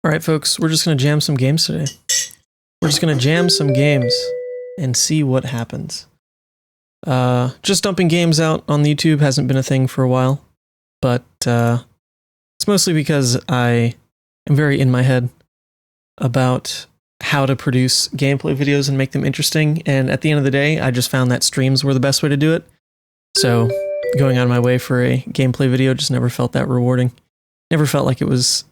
All right, folks, we're just going to jam some games today. We're just going to jam some games and see what happens. Just dumping games out on the YouTube hasn't been a thing for a while, but it's mostly because I am very in my head about how to produce gameplay videos and make them interesting, and at the end of the day, I just found that streams were the best way to do it. So going out of my way for a gameplay video just never felt that rewarding. Never felt like it was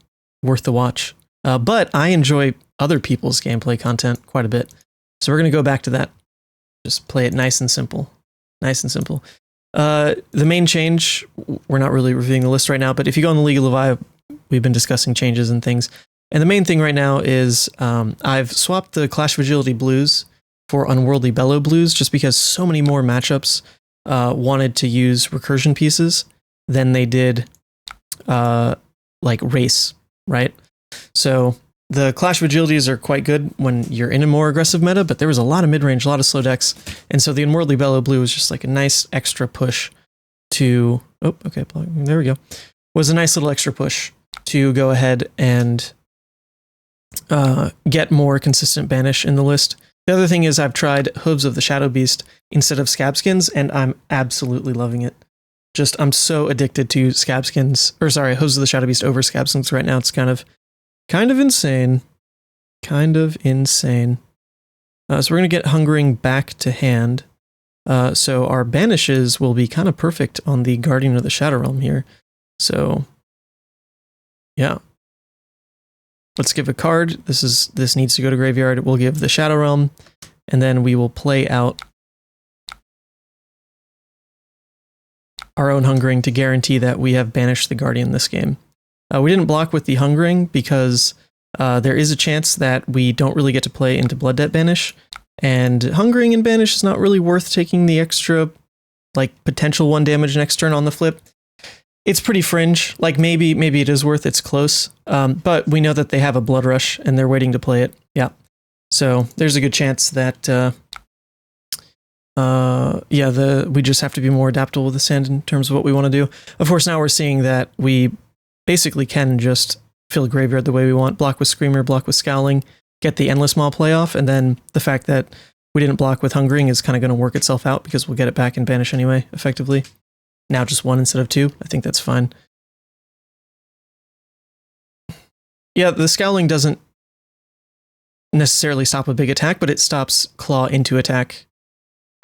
worth the watch. But I enjoy other people's gameplay content quite a bit. So we're going to go back to that. Just play it nice and simple. Nice and simple. The main change, we're not really reviewing the list right now, but if you go on the League of Levi, we've been discussing changes and things. And the main thing right now is I've swapped the Clash of Agility blues for Unworldly Bellow blues just because so many more matchups wanted to use recursion pieces than they did like race, right? So the Clash of Agilities are quite good when you're in a more aggressive meta, but there was a lot of mid-range, a lot of slow decks, and so the Unworldly Bellow blue was just like a nice extra push to... Oh, okay, there we go. Was a nice little extra push to go ahead and get more consistent banish in the list. The other thing is I've tried Hooves of the Shadow Beast instead of Scab Skins, and I'm absolutely loving it. Just, I'm so addicted to Scab Skins, or sorry, Hooves of the Shadow Beast over Scab Skins right now. It's kind of insane. Kind of insane. So we're going to get Hungering back to hand. So our banishes will be kind of perfect on the Guardian of the Shadow Realm here. So, yeah. Let's give a card. This needs to go to graveyard. We'll give the Shadow Realm, and then we will play out our own Hungering to guarantee that we have banished the Guardian this game. We didn't block with the Hungering because there is a chance that we don't really get to play into Blood Debt Banish, and Hungering and Banish is not really worth taking the extra, like, potential 1 damage next turn on the flip. It's pretty fringe. Like, maybe it is worth, it's close, but we know that they have a Blood Rush and they're waiting to play it. Yeah. So there's a good chance that, we just have to be more adaptable with the sand in terms of what we want to do. Of course, now we're seeing that we basically can just fill a graveyard the way we want, block with Screamer, block with Scowling, get the Endless Maw play off, and then the fact that we didn't block with Hungering is kind of going to work itself out because we'll get it back and banish anyway, effectively. Now just 1 instead of 2. I think that's fine. Yeah, the Scowling doesn't necessarily stop a big attack, but it stops Claw into attack.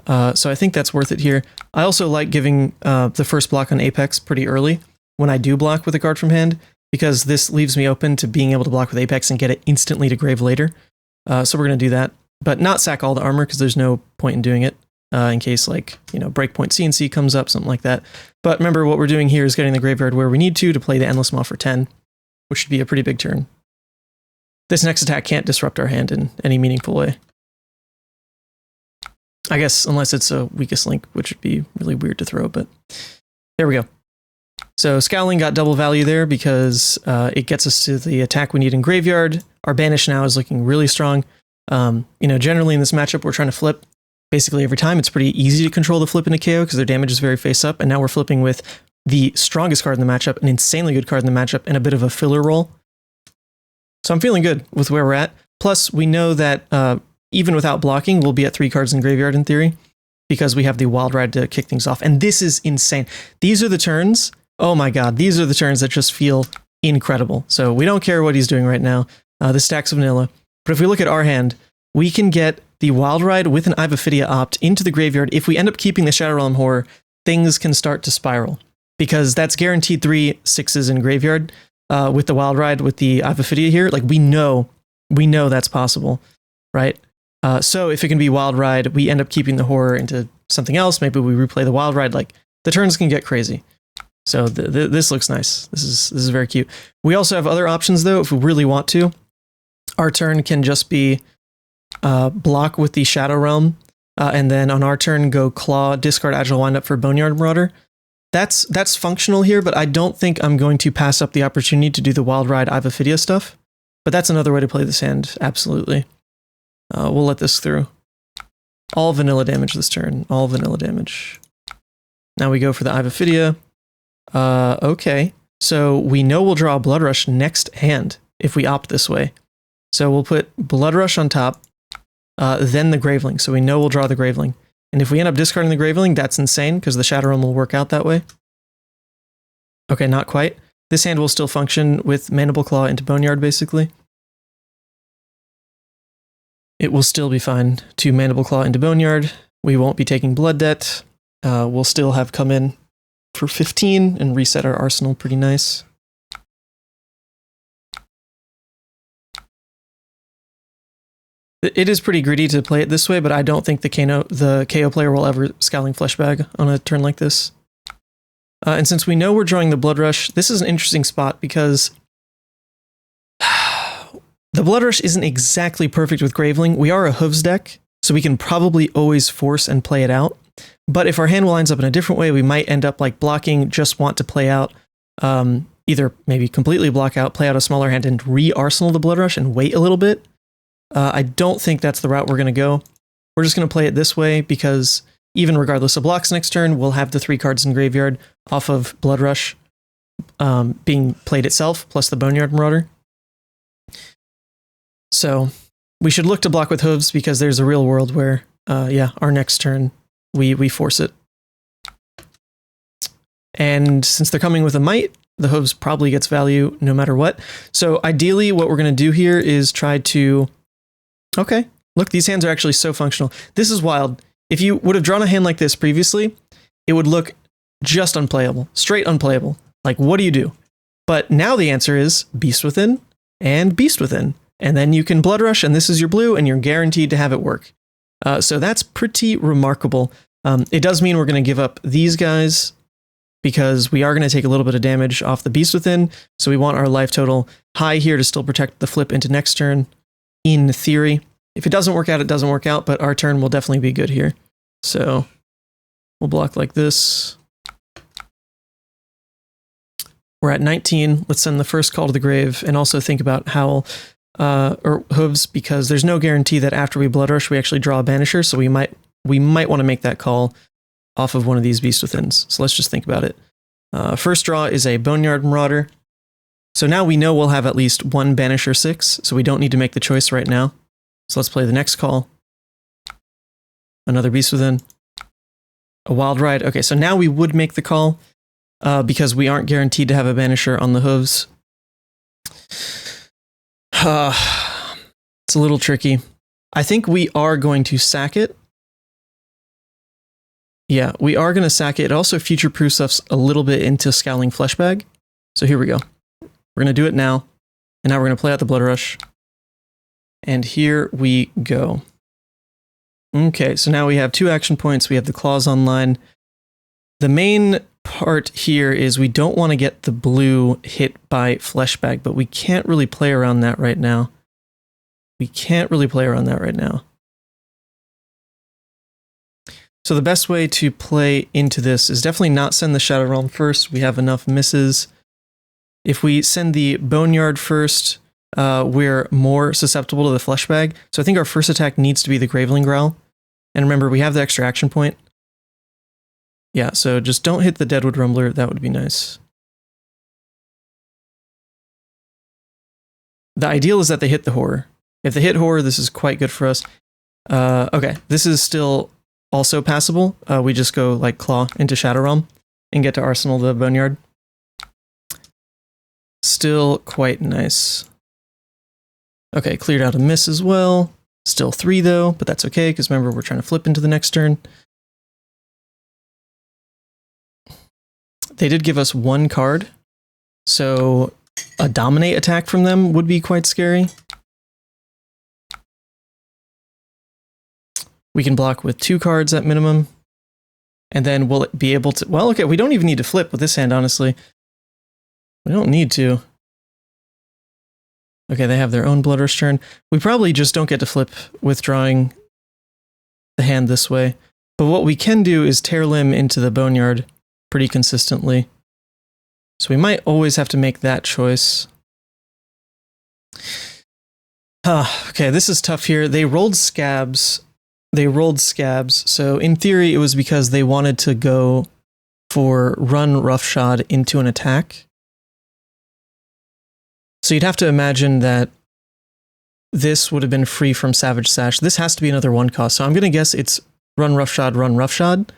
So I think that's worth it here. I also like giving the first block on Apex pretty early when I do block with a card from hand, because this leaves me open to being able to block with Apex and get it instantly to grave later. So we're going to do that, but not sack all the armor because there's no point in doing it. In case, like, you know, Breakpoint CNC comes up, something like that. But remember, what we're doing here is getting the graveyard where we need to play the Endless Maw for 10, which should be a pretty big turn. This next attack can't disrupt our hand in any meaningful way. I guess, unless it's a Weakest Link, which would be really weird to throw, but there we go. So Scowling got double value there because it gets us to the attack we need in graveyard. Our Banish now is looking really strong. You know, generally in this matchup, we're trying to flip basically every time. It's pretty easy to control the flip into KO because their damage is very face up, and now we're flipping with the strongest card in the matchup, an insanely good card in the matchup, and a bit of a filler roll. So I'm feeling good with where we're at. Plus, we know that even without blocking, we'll be at 3 cards in graveyard in theory, because we have the Wild Ride to kick things off. And this is insane. These are the turns. Oh my god, these are the turns that just feel incredible. So we don't care what he's doing right now. The stacks of vanilla. But if we look at our hand, we can get the Wild Ride with an Eye of Ophidia opt into the graveyard. If we end up keeping the Shadow Realm Horror, things can start to spiral, because that's guaranteed 3 6s in graveyard with the Wild Ride with the Eye of Ophidia here. Like, we know that's possible, right? So if it can be Wild Ride, we end up keeping the Horror into something else. Maybe we replay the Wild Ride. Like, the turns can get crazy. So this looks nice. This is very cute. We also have other options though, if we really want to. Our turn can just be block with the Shadow Realm, and then on our turn go Claw, discard Agile Windup for Boneyard Marauder. That's functional here, but I don't think I'm going to pass up the opportunity to do the Wild Ride Eye of Ophidia stuff. But that's another way to play this hand, absolutely. We'll let this through. All vanilla damage this turn. All vanilla damage. Now we go for the Eye of Ophidia. Okay. So we know we'll draw a Blood Rush next hand if we opt this way. So we'll put Blood Rush on top, then the Graveling. So we know we'll draw the Graveling. And if we end up discarding the Graveling, that's insane because the Shadow Realm will work out that way. Okay, not quite. This hand will still function with Mandible Claw into Boneyard, basically. It will still be fine to Mandible Claw into Boneyard. We won't be taking Blood Debt. We'll still have come in for 15 and reset our arsenal pretty nice. It is pretty gritty to play it this way, but I don't think the KO player will ever Scowling Fleshbag on a turn like this. And since we know we're drawing the Blood Rush, this is an interesting spot because the Blood Rush isn't exactly perfect with Graveling. We are a Hooves deck, so we can probably always force and play it out. But if our hand lines up in a different way, we might end up like blocking, just want to play out, either maybe completely block out, play out a smaller hand and re-arsenal the Blood Rush and wait a little bit. I don't think that's the route we're going to go. We're just going to play it this way because even regardless of blocks next turn, we'll have the 3 cards in graveyard off of Blood Rush being played itself, plus the Boneyard Marauder. So we should look to block with Hooves because there's a real world where, our next turn, we force it. And since they're coming with a Might, the Hooves probably gets value no matter what. So ideally, what we're going to do here is try to... Okay, look, these hands are actually so functional. This is wild. If you would have drawn a hand like this previously, it would look just unplayable, straight unplayable. Like, what do you do? But now the answer is Beast Within and Beast Within. And then you can Blood Rush, and this is your blue, and you're guaranteed to have it work. So that's pretty remarkable. It does mean we're going to give up these guys because we are going to take a little bit of damage off the Beast Within. So we want our life total high here to still protect the flip into next turn. In theory, if it doesn't work out, it doesn't work out, but our turn will definitely be good here. So we'll block like this. We're at 19. Let's send the first call to the grave and also think about Howl or Hooves because there's no guarantee that after we Blood Rush, we actually draw a Banisher. So we might want to make that call off of one of these Beast Withins. So let's just think about it. First draw is a Boneyard Marauder. So now we know we'll have at least one Banisher 6, so we don't need to make the choice right now. So let's play the next call. Another Beast Within. A Wild Ride. Okay, so now we would make the call because we aren't guaranteed to have a Banisher on the Hooves. It's a little tricky. I think we are going to sack it. Yeah, we are going to sack it. It also future-proofs us a little bit into Scowling Fleshbag. So here we go. We're going to do it now. And now we're going to play out the Blood Rush. And here we go. Okay, so now we have 2 action points. We have the claws online. The main part here is we don't want to get the blue hit by Fleshbag, but we can't really play around that right now. So the best way to play into this is definitely not send the Shadow Realm first. We have enough misses. If we send the Boneyard first, we're more susceptible to the Fleshbag. So I think our first attack needs to be the Graveling Growl. And remember, we have the extra action point. Yeah, so just don't hit the Deadwood Rumbler. That would be nice. The ideal is that they hit the Horror. If they hit Horror, this is quite good for us. Okay, this is still also passable. We just go like Claw into Shadow Realm and get to Arsenal the Boneyard. Still quite nice. Okay, cleared out a miss as well. Still 3 though, but that's okay because remember we're trying to flip into the next turn. They did give us 1 card, so a Dominate attack from them would be quite scary. We can block with 2 cards at minimum, and then we'll be able to... Well, okay, we don't even need to flip with this hand, honestly. We don't need to. Okay, they have their own Blood Rush turn. We probably just don't get to flip withdrawing the hand this way. But what we can do is tear Limb into the Boneyard pretty consistently. So we might always have to make that choice. Okay, this is tough here. They rolled Scabs. So in theory, it was because they wanted to go for run Roughshod into an attack. So you'd have to imagine that this would have been free from Savage Sash. This has to be another 1 cost. So I'm going to guess it's run roughshod, run roughshod.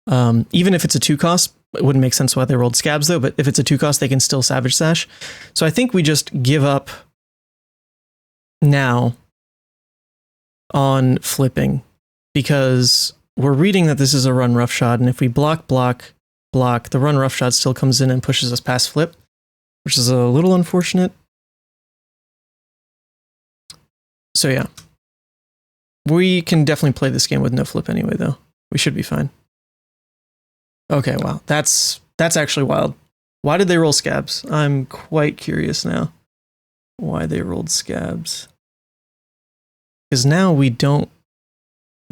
Even if it's a 2 cost, it wouldn't make sense why they rolled Scabs though, but if it's a 2 cost, they can still Savage Sash. So I think we just give up now on flipping because we're reading that this is a run roughshod, and if we block, the run roughshod still comes in and pushes us past flip, which is a little unfortunate. So yeah, we can definitely play this game with no flip anyway, though. We should be fine. Okay, wow, that's actually wild. Why did they roll Scabs? I'm quite curious now why they rolled Scabs. Because now we don't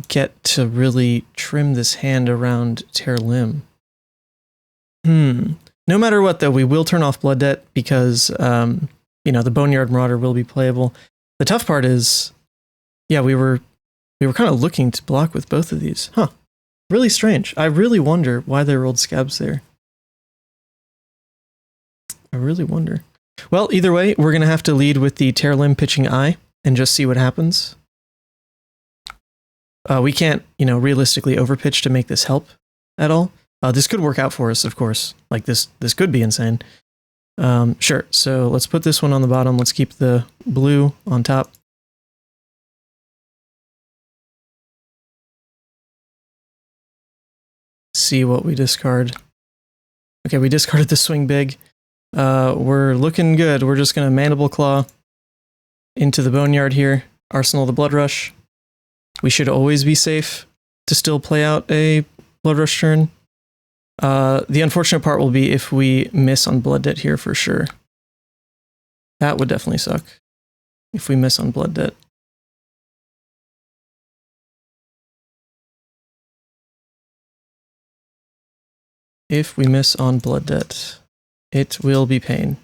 get to really trim this hand around Tear Limb. No matter what, though, we will turn off Blood Debt because, the Boneyard Marauder will be playable. The tough part is, yeah, we were kind of looking to block with both of these. Huh. Really strange. I really wonder why they rolled Scabs there. I really wonder. Well, either way, we're going to have to lead with the Tear Limb pitching Eye and just see what happens. We can't, realistically overpitch to make this help at all. This could work out for us, of course. Like this could be insane. Sure. So let's put this one on the bottom. Let's keep the blue on top. See what we discard. Okay, we discarded the Swing Big. We're looking good. We're just going to Mandible Claw into the Boneyard here. Arsenal the Blood Rush. We should always be safe to still play out a Blood Rush turn. The unfortunate part will be if we miss on Blood Debt here for sure. That would definitely suck if we miss on Blood Debt. If we miss on Blood Debt, it will be pain.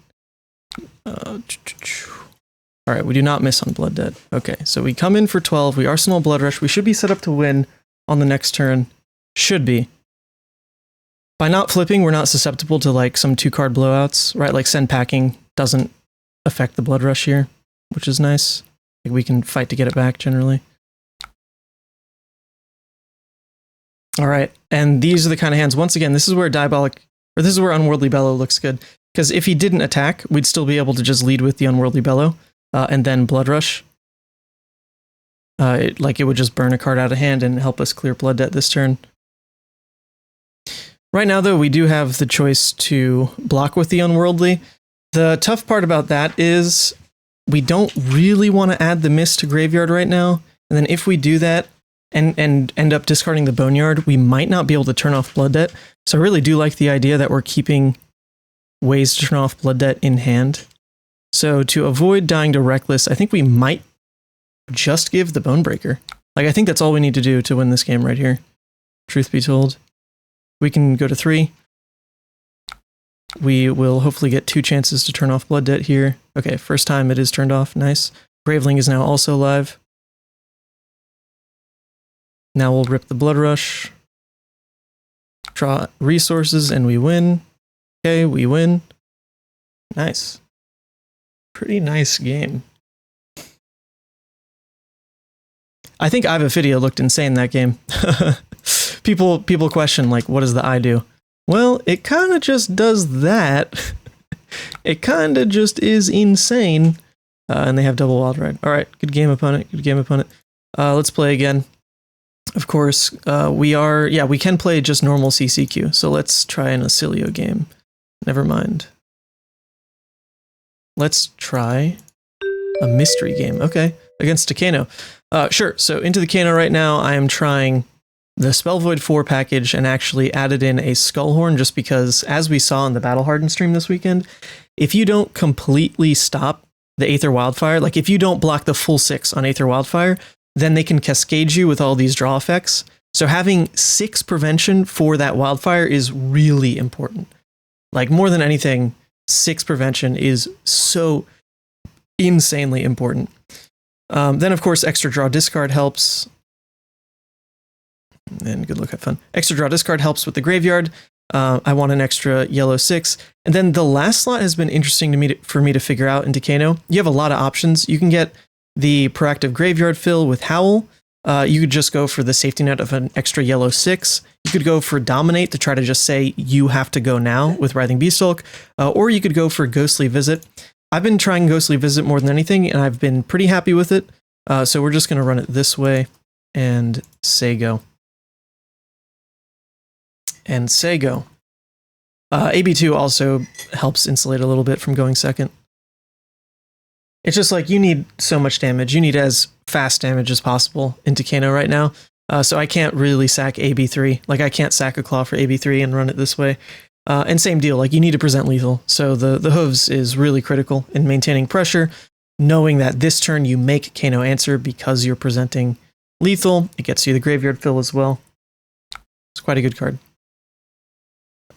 All right, we do not miss on Blood Debt. Okay, so we come in for 12. We Arsenal Blood Rush. We should be set up to win on the next turn. Should be. By not flipping, we're not susceptible to like some 2-card blowouts, right? Like Send Packing doesn't affect the Blood Rush here, which is nice. Like we can fight to get it back generally. All right, and these are the kind of hands. Once again, this is where Unworldly Bellow looks good. Because if he didn't attack, we'd still be able to just lead with the Unworldly Bellow and then Blood Rush. It would just burn a card out of hand and help us clear Blood Debt this turn. Right now, though, we do have the choice to block with the Unworldly. The tough part about that is we don't really want to add the Mist to Graveyard right now. And then if we do that and end up discarding the Boneyard, we might not be able to turn off Blood Debt. So I really do like the idea that we're keeping ways to turn off Blood Debt in hand. So to avoid dying to Reckless, I think we might just give the Bonebreaker. Like, I think that's all we need to do to win this game right here. Truth be told. We can go to 3. We will hopefully get 2 chances to turn off Blood Debt here. Okay, first time it is turned off. Nice. Graveling is now also live. Now we'll rip the Blood Rush. Draw resources and we win. Okay, we win. Nice. Pretty nice game. I think Iva Fidia looked insane that game. People question, like, what does the eye do? Well, it kind of just does that. It kind of just is insane. And they have double Wild Ride. All right, good game, opponent. Good game, opponent. Let's play again. Of course, we can play just normal CCQ. So let's try an Acilio game. Never mind. Let's try a mystery game. Okay, against a Kano. Sure, so into the Kano right now, I am trying the Spell Void 4 package and actually added in a Skullhorn just because, as we saw in the Battle Hardened stream this weekend, if you don't completely stop the Aether Wildfire, like if you don't block the full 6 on Aether Wildfire, then they can cascade you with all these draw effects. So having 6 prevention for that Wildfire is really important. Like, more than anything, 6 prevention is so insanely important. Then, of course, extra draw discard helps. And good luck, have fun. Extra draw discard helps with the graveyard. I want an extra yellow 6. And then the last slot has been interesting to me for me to figure out into Kano. You have a lot of options. You can get the proactive graveyard fill with Howl. You could just go for the safety net of an extra yellow 6. You could go for Dominate to try to just say you have to go now with Writhing Beastalk. Or you could go for Ghostly Visit. I've been trying Ghostly Visit more than anything, and I've been pretty happy with it. So we're just going to run it this way and say go. And say go. AB2 also helps insulate a little bit from going second. It's just like you need so much damage. You need as fast damage as possible into Kano right now. So I can't really sack AB3. Like I can't sack a claw for AB3 and run it this way. And same deal, like you need to present lethal. So the hooves is really critical in maintaining pressure, knowing that this turn you make Kano answer because you're presenting lethal. It gets you the graveyard fill as well. It's quite a good card.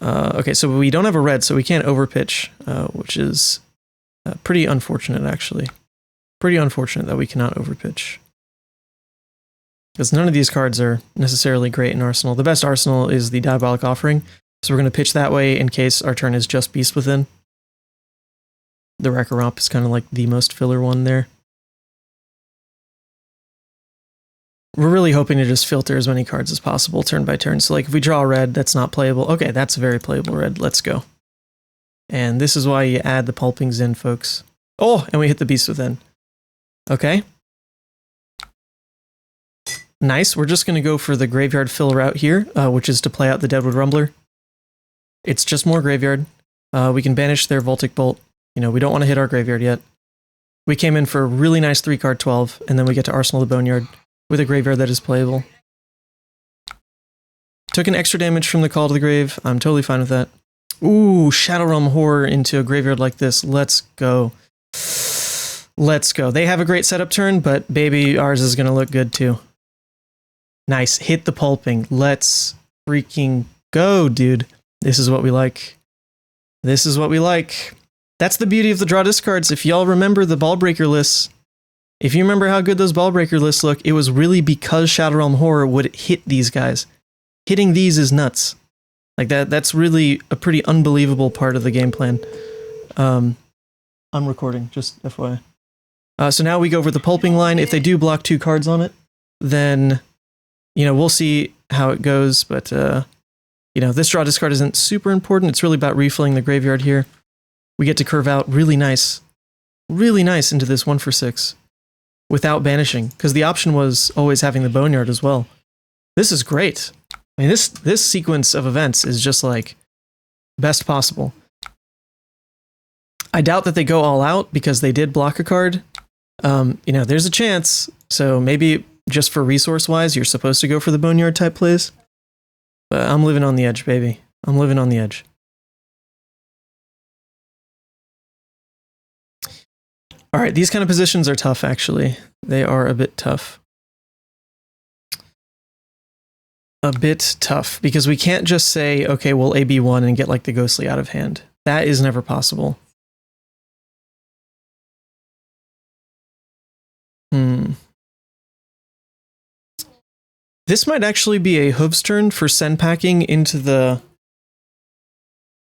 Okay, so we don't have a red, so we can't overpitch, which is pretty unfortunate, actually. Pretty unfortunate that we cannot overpitch. Because none of these cards are necessarily great in Arsenal. The best Arsenal is the Diabolic Offering, so we're going to pitch that way in case our turn is just Beast Within. The Wrecker Romp is kind of like the most filler one there. We're really hoping to just filter as many cards as possible turn by turn. So like if we draw a red, that's not playable. Okay, that's a very playable red. Let's go. And this is why you add the pulpings in, folks. Oh, and we hit the Beast Within. Okay. Nice. We're just going to go for the graveyard fill route here, which is to play out the Deadwood Rumbler. It's just more graveyard. We can banish their Voltic Bolt. You know, we don't want to hit our graveyard yet. We came in for a really nice 3-card 12, and then we get to Arsenal the Boneyard with a graveyard that is playable. Took an extra damage from the Call to the Grave. I'm totally fine with that. Ooh, Shadow Realm Horror into a graveyard like this. Let's go. Let's go. They have a great setup turn, but baby, ours is going to look good too. Nice. Hit the pulping. Let's freaking go, dude. This is what we like. This is what we like. That's the beauty of the draw discards. If y'all remember the Ball Breaker lists, if you remember how good those Ball Breaker lists look, it was really because Shadow Realm Horror would hit these guys. Hitting these is nuts. Like that's really a pretty unbelievable part of the game plan. I'm recording, just FYI. So now we go over the pulping line. If they do block 2 cards on it, then, you know, we'll see how it goes. But, you know, this draw discard isn't super important. It's really about refilling the graveyard here. We get to curve out really nice into this 1-for-6 without banishing, because the option was always having the Boneyard as well. This is great. I mean, this sequence of events is just like best possible. I doubt that they go all out because they did block a card. You know, there's a chance. So maybe just for resource-wise, you're supposed to go for the Boneyard type plays. But I'm living on the edge, baby. I'm living on the edge. All right, these kind of positions are tough, actually. They are a bit tough. A bit tough, because we can't just say, okay, we'll AB1 and get like the Ghostly out of hand. That is never possible. This might actually be a Hooves turn for send packing into the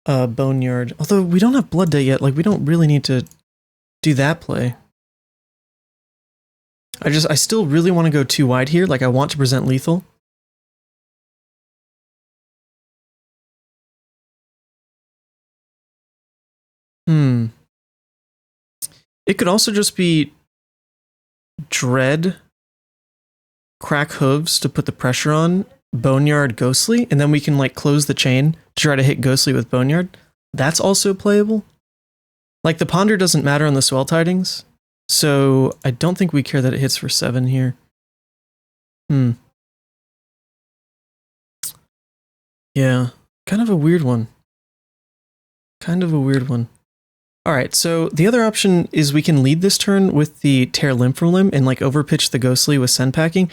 Boneyard. Although we don't have Blood Day yet, like we don't really need to do that play. I still really want to go too wide here. Like I want to present lethal. It could also just be Dread, crack Hooves to put the pressure on, Boneyard Ghostly, and then we can like close the chain to try to hit Ghostly with Boneyard. That's also playable. Like the Ponder doesn't matter on the Swell Tidings, so I don't think we care that it hits for 7 here. Yeah, kind of a weird one. All right, so the other option is we can lead this turn with the Tear Limb from Limb and like overpitch the Ghostly with Send Packing.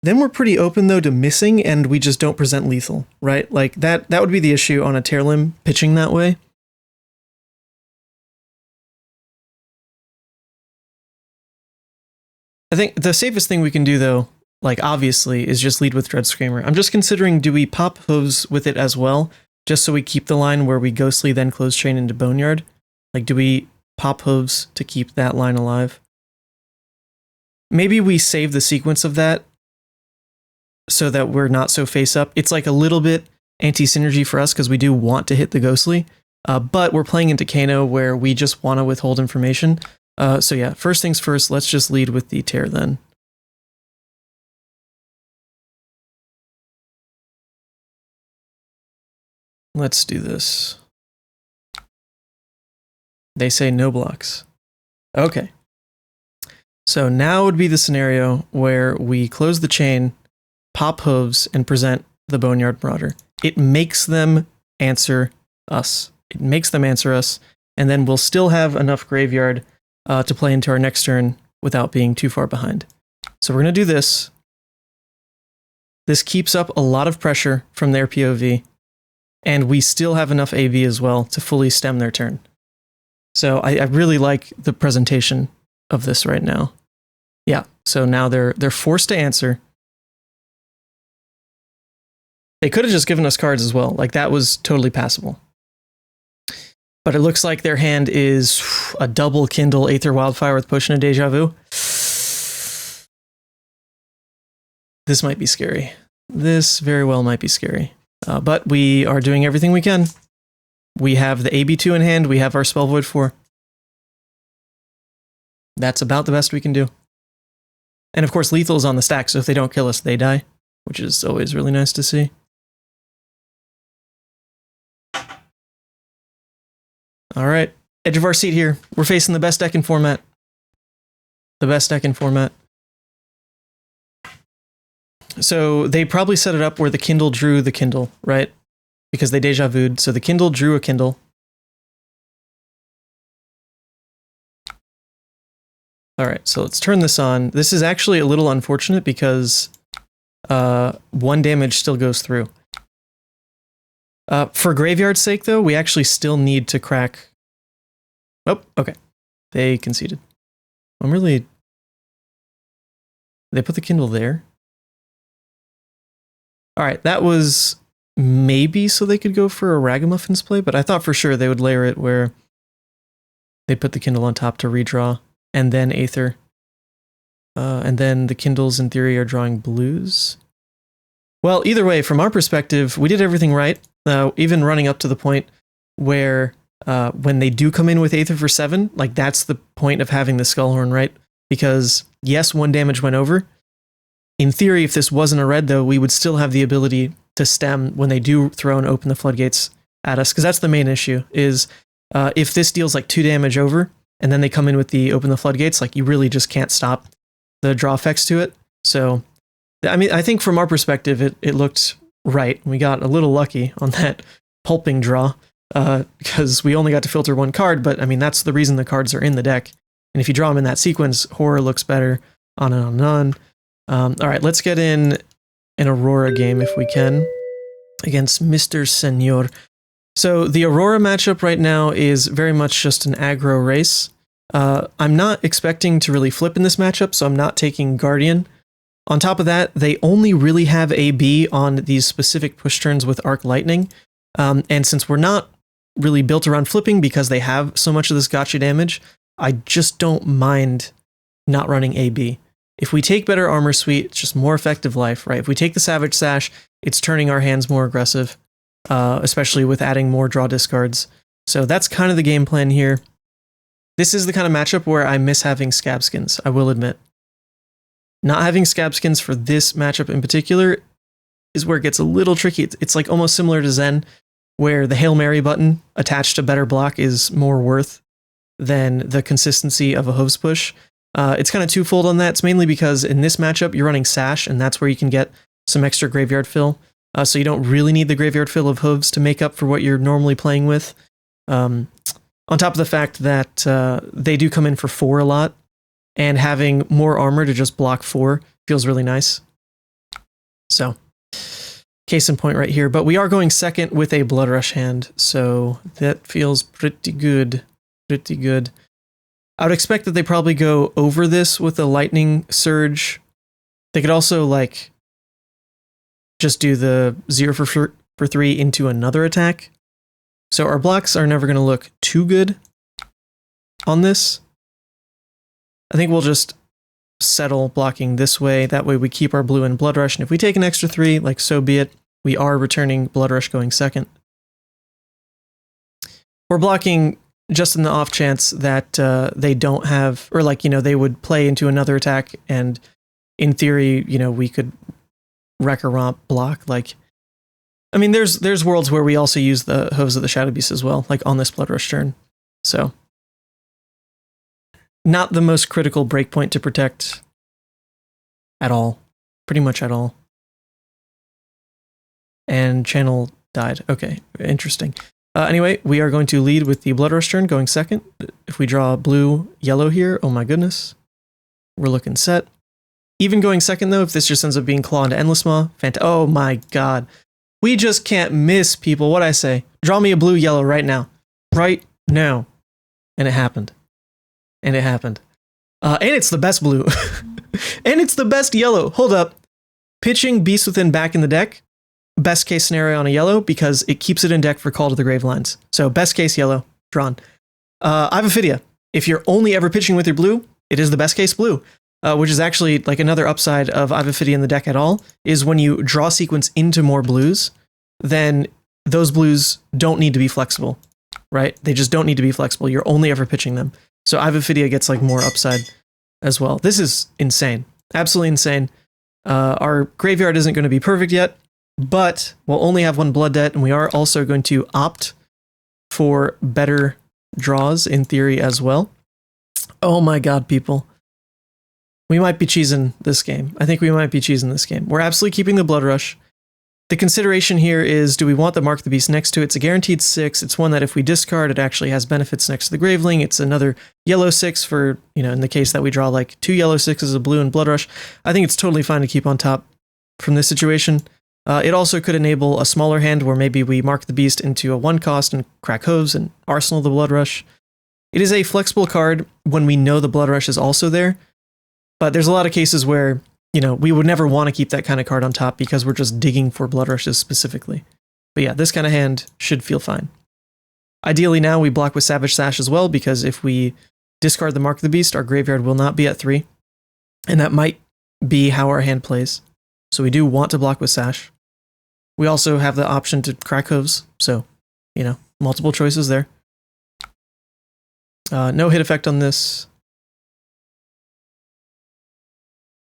Then we're pretty open though to missing, and we just don't present lethal, right? Like that would be the issue on a Tear Limb pitching that way. I think the safest thing we can do though, like obviously, is just lead with Dread Screamer. I'm just considering, do we pop Hooves with it as well? just so we keep the line where we ghostly then close chain into Boneyard? Like, do we pop hooves to keep that line alive? Maybe we save the sequence of that so that we're not so face up. It's like a little bit anti-synergy for us because we do want to hit the ghostly, but we're playing into Kano where we just want to withhold information. So yeah, first things first, let's just lead with the tear then. Let's do this. They say no blocks. Okay. So now would be the scenario where we close the chain, pop hooves, and present the Boneyard Marauder. It makes them answer us. It makes them answer us, and then we'll still have enough graveyard to play into our next turn without being too far behind. So we're going to do this. This keeps up a lot of pressure from their POV, and we still have enough AV as well to fully stem their turn. So I really like the presentation of this right now. Yeah, so now they're forced to answer. They could have just given us cards as well. Like, that was totally passable. But it looks like their hand is a double Kindle, Aether Wildfire with Potion of Deja Vu. This might be scary. This very well might be scary. But we are doing everything we can. We have the AB2 in hand. We have our Spell Void 4. That's about the best we can do. And of course, lethal is on the stack, so if they don't kill us, they die, which is always really nice to see. All right, edge of our seat here. We're facing the best deck in format. The best deck in format. So they probably set it up where the Kindle drew the Kindle, right? Because they deja vu'd, so the Kindle drew a Kindle. All right, so let's turn this on. This is actually a little unfortunate because 1 damage still goes through. For Graveyard's sake, though, we actually still need to crack... Oh, okay. They conceded. I'm really... They put the Kindle there? All right, that was maybe so they could go for a Ragamuffins play, but I thought for sure they would layer it where they put the Kindle on top to redraw, and then Aether. And then the Kindles, in theory, are drawing blues. Well, either way, from our perspective, we did everything right. Even running up to the point where when they do come in with Aether for 7, like, that's the point of having the Skullhorn, right? Because, yes, 1 damage went over. In theory, if this wasn't a red, though, we would still have the ability to stem when they do throw and open the floodgates at us, because that's the main issue, is if this deals like 2 damage over, and then they come in with the open the floodgates, like, you really just can't stop the draw effects to it. So, I mean, I think from our perspective, it looked right. We got a little lucky on that pulping draw, because we only got to filter 1 card, but I mean, that's the reason the cards are in the deck. And if you draw them in that sequence, horror looks better, on and on and on. All right, let's get in an Aurora game if we can against Mr. Senor. So the Aurora matchup right now is very much just an aggro race. I'm not expecting to really flip in this matchup, so I'm not taking Guardian. On top of that, they only really have AB on these specific push turns with Arc Lightning. And since we're not really built around flipping because they have so much of this gotcha damage, I just don't mind not running AB. If we take better Armor Suite, it's just more effective life, right? If we take the Savage Sash, it's turning our hands more aggressive, especially with adding more draw discards. So that's kind of the game plan here. This is the kind of matchup where I miss having Scab Skins, I will admit. Not having Scab Skins for this matchup in particular is where it gets a little tricky. It's like almost similar to Zen, where the Hail Mary button attached to better block is more worth than the consistency of a Hooves push. It's kind of twofold on that. It's mainly because in this matchup, you're running Sash, and that's where you can get some extra graveyard fill. So you don't really need the graveyard fill of Hooves to make up for what you're normally playing with. On top of the fact that they do come in for 4 a lot, and having more armor to just block 4 feels really nice. So, case in point right here. But we are going second with a Blood Rush hand, so that feels pretty good. Pretty good. I would expect that they probably go over this with a Lightning Surge. They could also, like, just do the 0 for for 3 into another attack. So our blocks are never going to look too good on this. I think we'll just settle blocking this way. That way we keep our blue in Blood Rush. And if we take an extra 3, like so be it. We are returning Blood Rush going second. We're blocking just in the off chance that they don't have, or like, they would play into another attack. And in theory, we could wreck or romp block. Like, I mean, there's worlds where we also use the Hooves of the Shadow Beast as well, like on this Blood Rush turn. So not the most critical breakpoint to protect at all. Pretty much at all. And channel died. Okay, interesting. Anyway, we are going to lead with the Blood Rush turn, going second. If we draw blue, yellow here, oh my goodness. We're looking set. Even going second, though, if this just ends up being Claw into Endless Maw, oh my god. We just can't miss, people. What'd I say? Draw me a blue, yellow right now. Right now. And it happened. And it happened. And it's the best blue. And it's the best yellow. Hold up. Pitching Beast Within back in the deck. Best case scenario on a yellow because it keeps it in deck for Call to the Grave lines. So best case yellow, drawn. I have Ophidia. If you're only ever pitching with your blue, it is the best case blue. Which is actually like another upside of Ophidia in the deck at all, is when you draw sequence into more blues, then those blues don't need to be flexible, right? They just don't need to be flexible. You're only ever pitching them. So Ophidia gets like more upside as well. This is insane. Absolutely insane. Our graveyard isn't going to be perfect yet, but we'll only have 1 blood debt, and we are also going to opt for better draws in theory as well. Oh my god, people. We might be cheesing this game. I think we might be cheesing this game. We're absolutely keeping the Blood Rush. The consideration here is, do we want the Mark the Beast next to it? It's a guaranteed 6. It's one that if we discard, it actually has benefits next to the Graveling. It's another yellow 6 for, in the case that we draw like 2 yellow 6s, a blue and Blood Rush. I think it's totally fine to keep on top from this situation. It also could enable a smaller hand where maybe we Mark the Beast into a 1 cost and crack Hooves and Arsenal the Blood Rush. It is a flexible card when we know the Blood Rush is also there. But there's a lot of cases where, we would never want to keep that kind of card on top because we're just digging for Blood Rushes specifically. But yeah, this kind of hand should feel fine. Ideally now we block with Savage Sash as well, because if we discard the Mark of the Beast, our graveyard will not be at 3. And that might be how our hand plays. So we do want to block with Sash. We also have the option to crack Hooves, so, multiple choices there. No hit effect on this.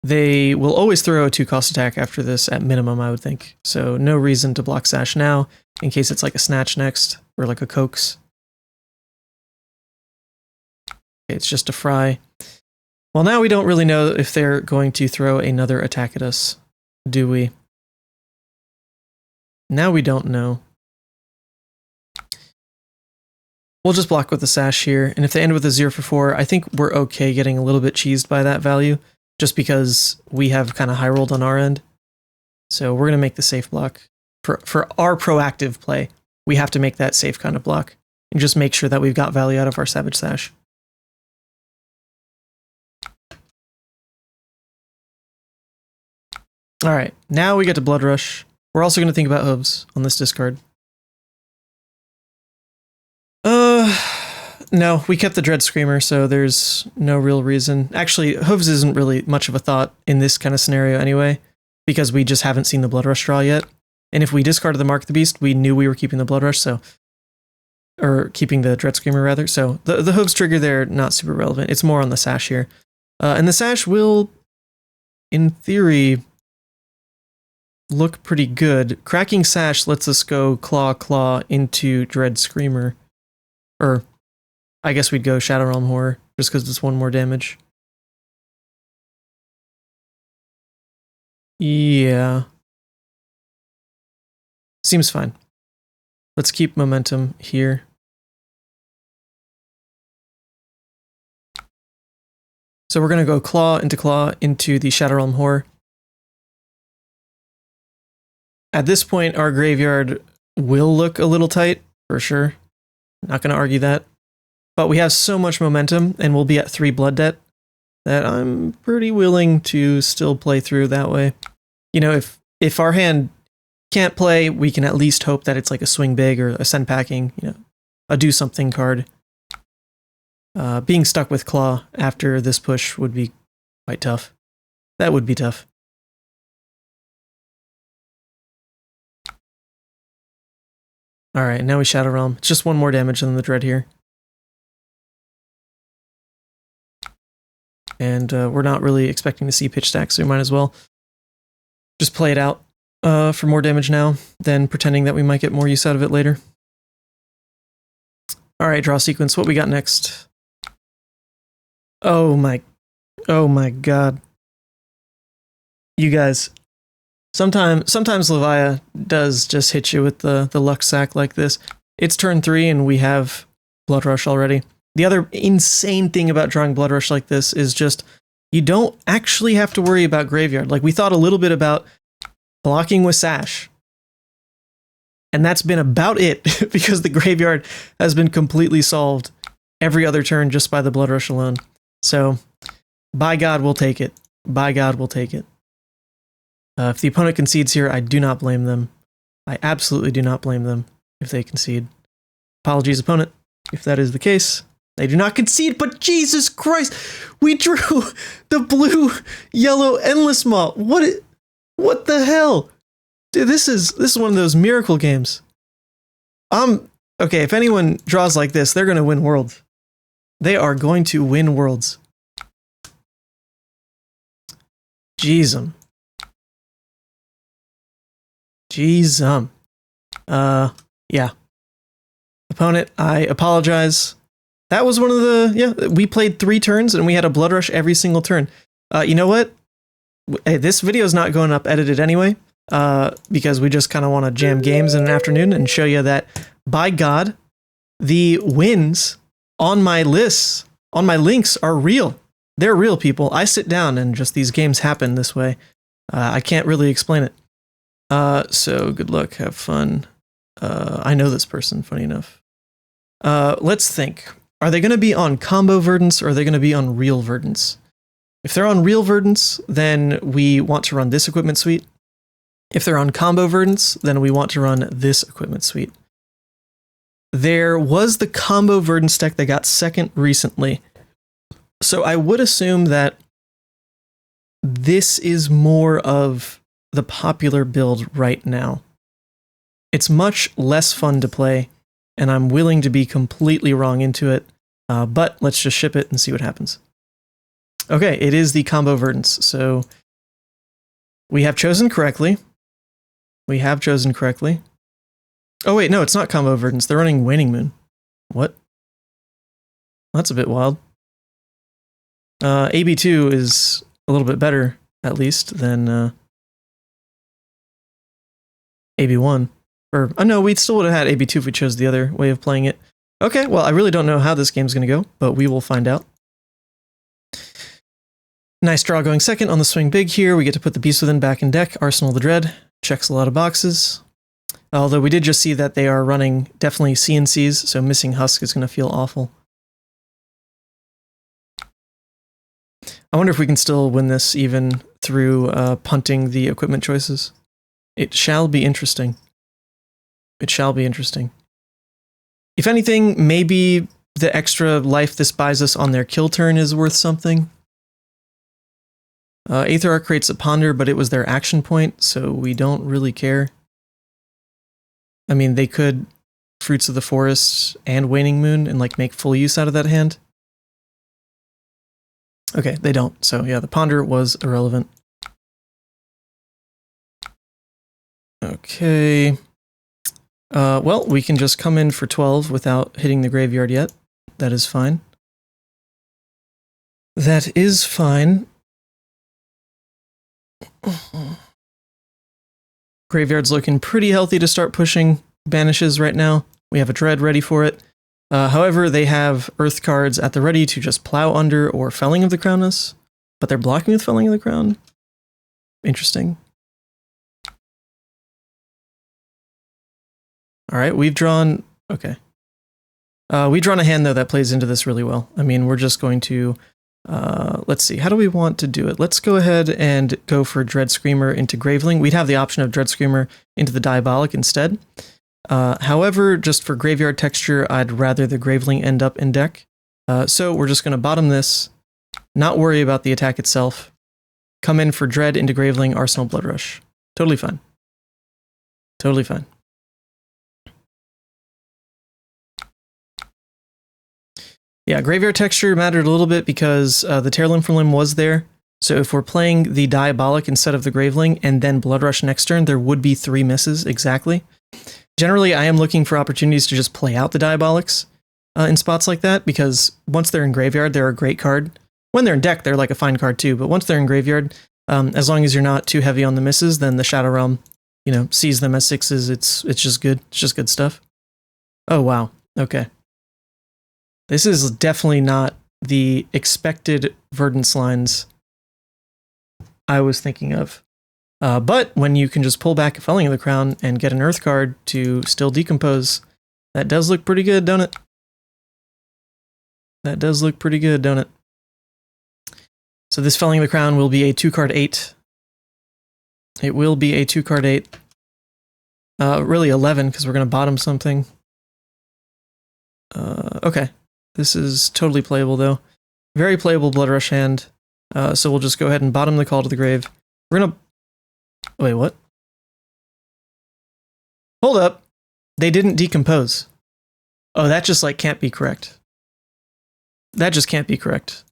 They will always throw a 2-cost attack after this at minimum, I would think. So no reason to block Sash now, in case it's like a Snatch next, or like a Coax. Okay, it's just a Fry. Well, now we don't really know if they're going to throw another attack at us, do we? Now we don't know. We'll just block with the Sash here, and if they end with a 0 for 4, I think we're okay getting a little bit cheesed by that value, just because we have kind of high rolled on our end. So we're going to make the safe block. For our proactive play, we have to make that safe kind of block, and just make sure that we've got value out of our Savage Sash. Alright, now we get to Blood Rush. We're also going to think about Hooves on this discard. No, we kept the Dread Screamer, so there's no real reason. Actually, Hooves isn't really much of a thought in this kind of scenario anyway, because we just haven't seen the Blood Rush draw yet. And if we discarded the Mark of the Beast, we knew we were keeping the Blood Rush, so... Or keeping the Dread Screamer, rather. So the Hooves trigger there, not super relevant. It's more on the Sash here. And the Sash will, in theory, look pretty good. Cracking Sash lets us go Claw into Dread Screamer. Or... I guess we'd go Shadow Realm Horror, just because it's 1 more damage. Yeah. Seems fine. Let's keep momentum here. So we're going to go Claw into the Shadow Realm Horror. At this point, our graveyard will look a little tight, for sure. Not going to argue that. But we have so much momentum, and we'll be at 3 blood debt, that I'm pretty willing to still play through that way. If our hand can't play, we can at least hope that it's like a swing big or a send packing, a do something card. Being stuck with Claw after this push would be quite tough. That would be tough. Alright, now we Shadow Realm. It's just one more damage than the Dread here. And we're not really expecting to see pitch stack, so we might as well just play it out for more damage now, than pretending that we might get more use out of it later. Alright, draw sequence. What we got next? Oh my god. You guys. Sometimes Levia does just hit you with the luck sack like this. It's turn 3 and we have Blood Rush already. The other insane thing about drawing Blood Rush like this is just, you don't actually have to worry about graveyard. Like, we thought a little bit about blocking with Sash. And that's been about it, because the graveyard has been completely solved every other turn just by the Blood Rush alone. So, by God, we'll take it. By God, we'll take it. If the opponent concedes here, I do not blame them. I absolutely do not blame them if they concede. Apologies, opponent, if that is the case. They do not concede, but Jesus Christ, we drew the blue, yellow, endless maw. What the hell? Dude, this is one of those miracle games. Okay, if anyone draws like this, they're going to win Worlds. They are going to win Worlds. Jeezum. Jeezum. Yeah. Opponent, I apologize. That was one of the, we played 3 turns and we had a Blood Rush every single turn. You know what? Hey, this video is not going up edited anyway, because we just kind of want to jam games in an afternoon and show you that, by God, the wins on my lists, on my links, are real. They're real, people. I sit down and just these games happen this way. I can't really explain it. So good luck, have fun. I know this person, funny enough. Let's think. Are they going to be on combo Verdance or are they going to be on real Verdance? If they're on real Verdance, then we want to run this equipment suite. If they're on combo Verdance, then we want to run this equipment suite. There was the combo Verdance deck that got second recently. So I would assume that this is more of the popular build right now. It's much less fun to play, and I'm willing to be completely wrong into it, but let's just ship it and see what happens. Okay, it is the combo Verdance, so we have chosen correctly. We have chosen correctly. Oh wait, no, it's not combo Verdance. They're running Waning Moon. What? That's a bit wild. AB2 is a little bit better, at least, than AB1. Or, no, we still would have had AB2 if we chose the other way of playing it. Okay, well, I really don't know how this game's going to go, but we will find out. Nice draw going second on the swing big here. We get to put the Beast Within back in deck. Arsenal of the Dread. Checks a lot of boxes. Although we did just see that they are running definitely CNCs, so missing Husk is going to feel awful. I wonder if we can still win this even through punting the equipment choices. It shall be interesting. It shall be interesting. If anything, maybe the extra life this buys us on their kill turn is worth something. Aether Arc creates a Ponder, but it was their action point, so we don't really care. I mean, they could Fruits of the Forest and Waning Moon and like make full use out of that hand. Okay, they don't. So yeah, the Ponder was irrelevant. Okay. Well, we can just come in for 12 without hitting the graveyard yet. That is fine. That is fine. Graveyard's looking pretty healthy to start pushing banishes right now. We have a Dread ready for it. However, they have Earth cards at the ready to just plow under or Felling of the Crown us, but they're blocking with Felling of the Crown. Interesting. All right, we've drawn... Okay. We've drawn a hand, though, that plays into this really well. I mean, we're just going to Let's see. How do we want to do it? Let's go ahead and go for Dread Screamer into Graveling. We'd have the option of Dread Screamer into the Diabolic instead. However, just for graveyard texture, I'd rather the Graveling end up in deck. So we're just going to bottom this, not worry about the attack itself, come in for Dread into Graveling, Arsenal Blood Rush. Totally fine. Totally fine. Yeah, graveyard texture mattered a little bit because the Tear Limb from Limb was there. So if we're playing the Diabolic instead of the Graveling and then Blood Rush next turn, there would be 3 misses exactly. Generally, I am looking for opportunities to just play out the Diabolics in spots like that, because once they're in graveyard, they're a great card. When they're in deck, they're like a fine card too, but once they're in graveyard, as long as you're not too heavy on the misses, then the Shadow Realm, you know, sees them as 6s. It's just good. It's just good stuff. Oh, wow. Okay. This is definitely not the expected Verdance lines I was thinking of. But when you can just pull back a Felling of the Crown and get an Earth card to still decompose, that does look pretty good, don't it? That does look pretty good, don't it? So this Felling of the Crown will be a 2-card 8. It will be a 2-card 8. Really 11, because we're going to bottom something. Okay. This is totally playable, though. Very playable Blood Rush hand. So we'll just go ahead and bottom the Call to the Grave. We're going to... Wait, what? Hold up. They didn't decompose. Oh, that just, like, can't be correct. That just can't be correct.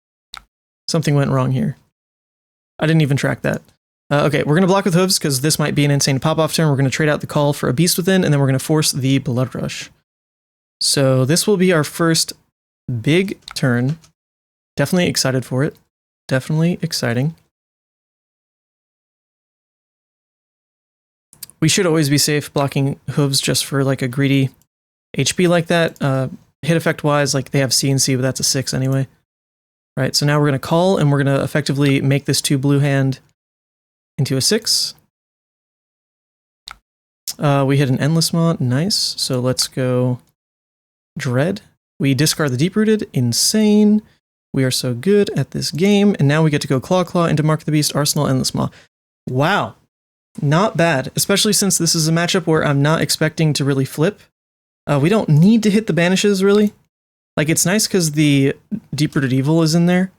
Something went wrong here. I didn't even track that. Okay, we're going to block with Hooves, because this might be an insane pop-off turn. We're going to trade out the Call for a Beast Within, and then we're going to force the Blood Rush. So this will be our first big turn. Definitely excited for it. Definitely exciting. We should always be safe blocking Hooves just for like a greedy HP like that. Hit effect wise, like they have C and C, but that's a 6 anyway. Right, so now we're going to call and we're going to effectively make this 2 blue hand into a 6. We hit an Endless Maw, nice. So let's go Dread. We discard the Deep-Rooted, insane. We are so good at this game. And now we get to go Claw into Mark of the Beast, Arsenal, Endless Maw. Wow. Not bad, especially since this is a matchup where I'm not expecting to really flip. We don't need to hit the banishes, really. Like, it's nice because the Deep-Rooted Evil is in there.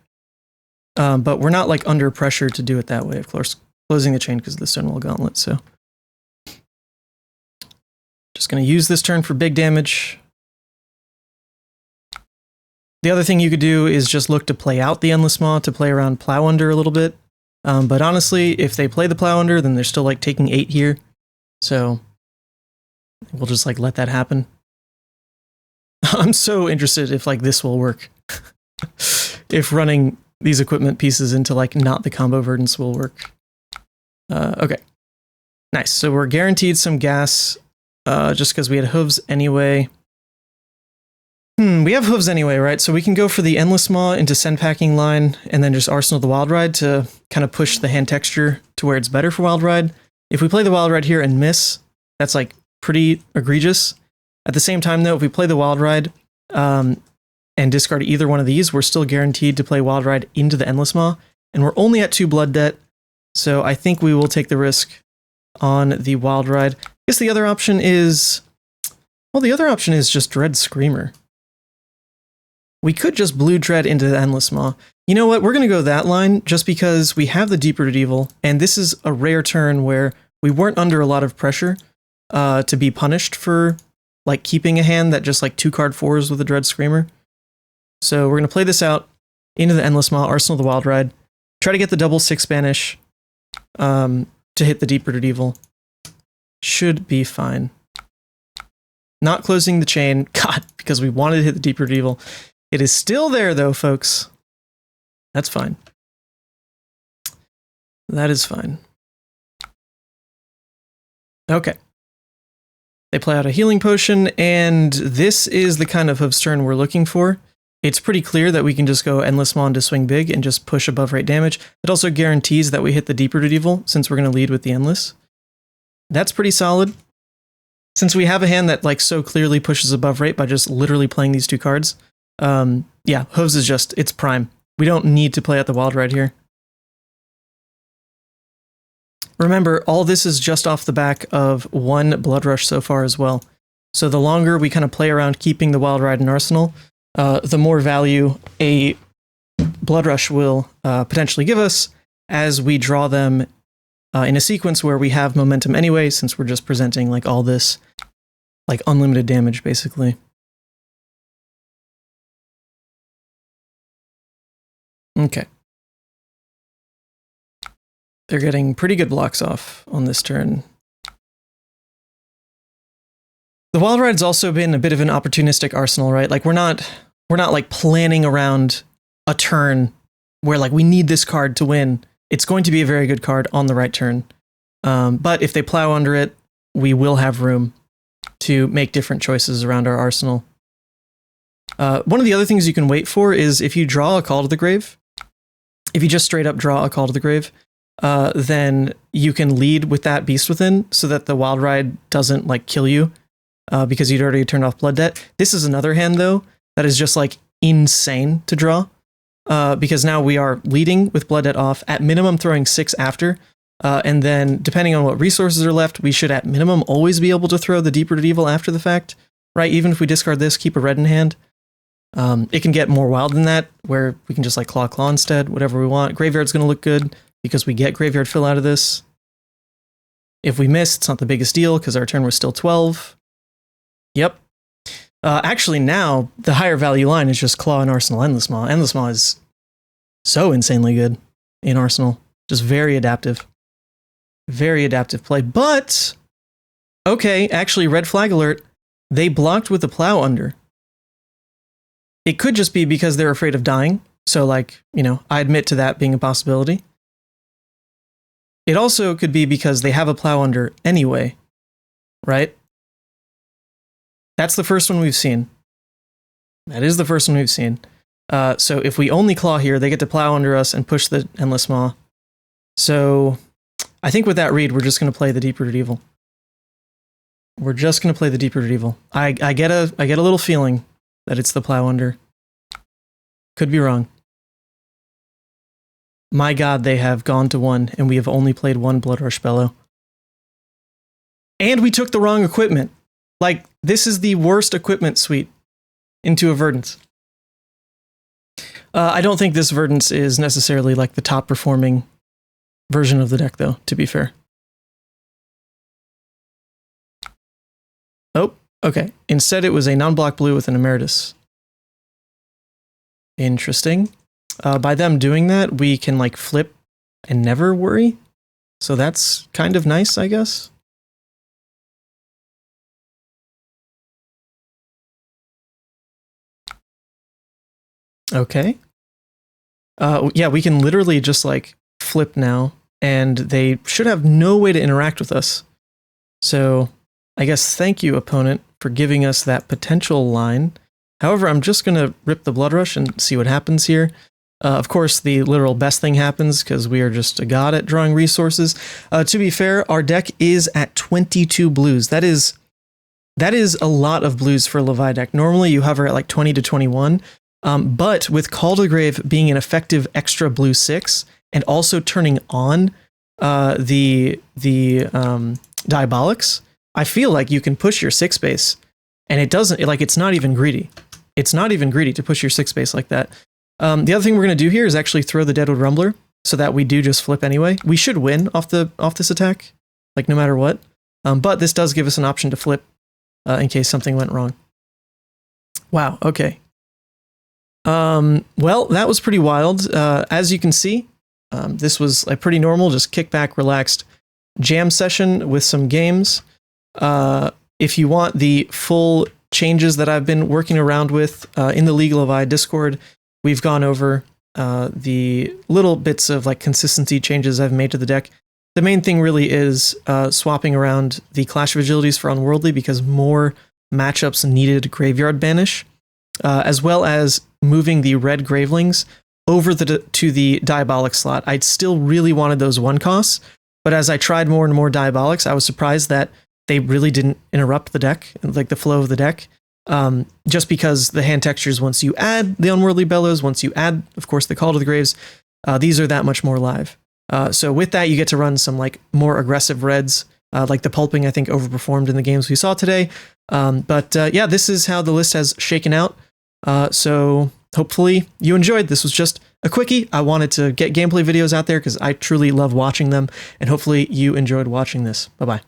But we're not, like, under pressure to do it that way, of course. Closing the chain because of the Stonewall Gauntlet, so. Just going to use this turn for big damage. The other thing you could do is just look to play out the Endless Maw to play around Plow Under a little bit. But honestly, if they play the Plow Under, then they're still like taking 8 here. So we'll just like let that happen. I'm so interested if like this will work. If running these equipment pieces into like not the combo Verdance will work. Okay. Nice. So we're guaranteed some gas just because we had Hooves anyway. We have Hooves anyway, right? So we can go for the Endless Maw into Send Packing line and then just Arsenal the Wild Ride to kind of push the hand texture to where it's better for Wild Ride. If we play the Wild Ride here and miss, that's like pretty egregious. At the same time though, if we play the Wild Ride and discard either one of these, we're still guaranteed to play Wild Ride into the Endless Maw. And we're only at 2 blood debt, so I think we will take the risk on the Wild Ride. I guess the other option is... Well, the other option is just Dread Screamer. We could just blue Dread into the Endless Maw. You know what? We're going to go that line just because we have the Deep-Rooted Evil, and this is a rare turn where we weren't under a lot of pressure to be punished for like keeping a hand that just like 2-card 4s with a Dread Screamer. So we're going to play this out into the Endless Maw, Arsenal the Wild Ride, try to get the double 6 banish to hit the Deep-Rooted Evil. Should be fine. Not closing the chain. God, because we wanted to hit the Deep-Rooted Evil. It is still there, though, folks. That's fine. That is fine. Okay. They play out a healing potion, and this is the kind of Hooves turn we're looking for. It's pretty clear that we can just go Endless Maw to swing big and just push above rate damage. It also guarantees that we hit the Deep-Rooted Evil, since we're going to lead with the Endless. That's pretty solid. Since we have a hand that like so clearly pushes above rate by just literally playing these 2 cards, yeah, Hooves is just, it's prime. We don't need to play out the wild ride here. Remember, all this is just off the back of one Blood Rush so far as well. So the longer we kind of play around keeping the wild ride in Arsenal, the more value a Blood Rush will potentially give us as we draw them in a sequence where we have momentum anyway, since we're just presenting like all this like unlimited damage basically. Okay. They're getting pretty good blocks off on this turn. The wild ride's also been a bit of an opportunistic arsenal, right? Like we're not like planning around a turn where like we need this card to win. It's going to be a very good card on the right turn. But if they plow under it, we will have room to make different choices around our arsenal. One of the other things you can wait for is if you draw a Call to the Grave, if you just straight up draw a Call to the Grave, then you can lead with that Beast Within so that the wild ride doesn't like kill you because you'd already turned off Blood Debt. This is another hand though that is just like insane to draw because now we are leading with Blood Debt off, at minimum throwing 6 after, and then depending on what resources are left, we should at minimum always be able to throw the Deep-Rooted Evil after the fact, right? Even if we discard this, keep a red in hand. It can get more wild than that, where we can just like claw instead, whatever we want. Graveyard's going to look good because we get graveyard fill out of this. If we miss, it's not the biggest deal because our turn was still 12. Yep. Actually, now the higher value line is just Claw and Arsenal Endless Maw. Endless Maw is so insanely good in Arsenal. Just very adaptive. Very adaptive play. But, okay, actually, red flag alert. They blocked with the Plow under. It could just be because they're afraid of dying. So, like, you know, I admit to that being a possibility. It also could be because they have a Plow under anyway, right? That's the first one we've seen. That is the first one we've seen. So if we only Claw here, they get to Plow under us and push the Endless Maw. So I think with that read, we're just going to play the Deep-Rooted Evil. We're just going to play the Deep-Rooted Evil. I get a little feeling that it's the Plow under. Could be wrong. My God, they have gone to 1, and we have only played 1 Blood Rush Bellow. And we took the wrong equipment. Like, this is the worst equipment suite into a Verdance. I don't think this Verdance is necessarily like the top performing version of the deck, though, to be fair. Oh, okay. Instead, it was a non-block blue with an Emeritus. Interesting. By them doing that, we can like flip and never worry. So that's kind of nice, I guess. Okay. Yeah, we can literally just like flip now, and they should have no way to interact with us. So I guess thank you, opponent, for giving us that potential line. However, I'm just going to rip the Blood Rush and see what happens here. Of course, the literal best thing happens because we are just a god at drawing resources. To be fair, our deck is at 22 blues. That is a lot of blues for a Levi deck. Normally, you hover at like 20 to 21. But with Call to the Grave being an effective extra blue 6 and also turning on the Diabolics, I feel like you can push your 6 base, and it doesn't, like, it's not even greedy. It's not even greedy to push your 6 base like that. The other thing we're going to do here is actually throw the Deadwood Rumbler so that we do just flip anyway. We should win off this attack, like no matter what. But this does give us an option to flip in case something went wrong. Wow, okay. Well, that was pretty wild. As you can see, this was a pretty normal, just kick back, relaxed jam session with some games. If you want the full changes that I've been working around with in the League of I Discord, we've gone over the little bits of like consistency changes I've made to the deck. The main thing really is swapping around the Clash of Agilities for Unworldly because more matchups needed Graveyard Banish, as well as moving the red Gravelings over to the Diabolic slot. I'd still really wanted those 1 costs, but as I tried more and more Diabolics, I was surprised that they really didn't interrupt the deck, like the flow of the deck. just because the hand textures, once you add the Unworldly Bellows, once you add, of course, the Call to the Graves, these are that much more live. So with that, you get to run some like more aggressive reds, like the Pulping, I think, overperformed in the games we saw today. Yeah, this is how the list has shaken out. So hopefully you enjoyed. This was just a quickie. I wanted to get gameplay videos out there because I truly love watching them, and hopefully you enjoyed watching this. Bye-bye.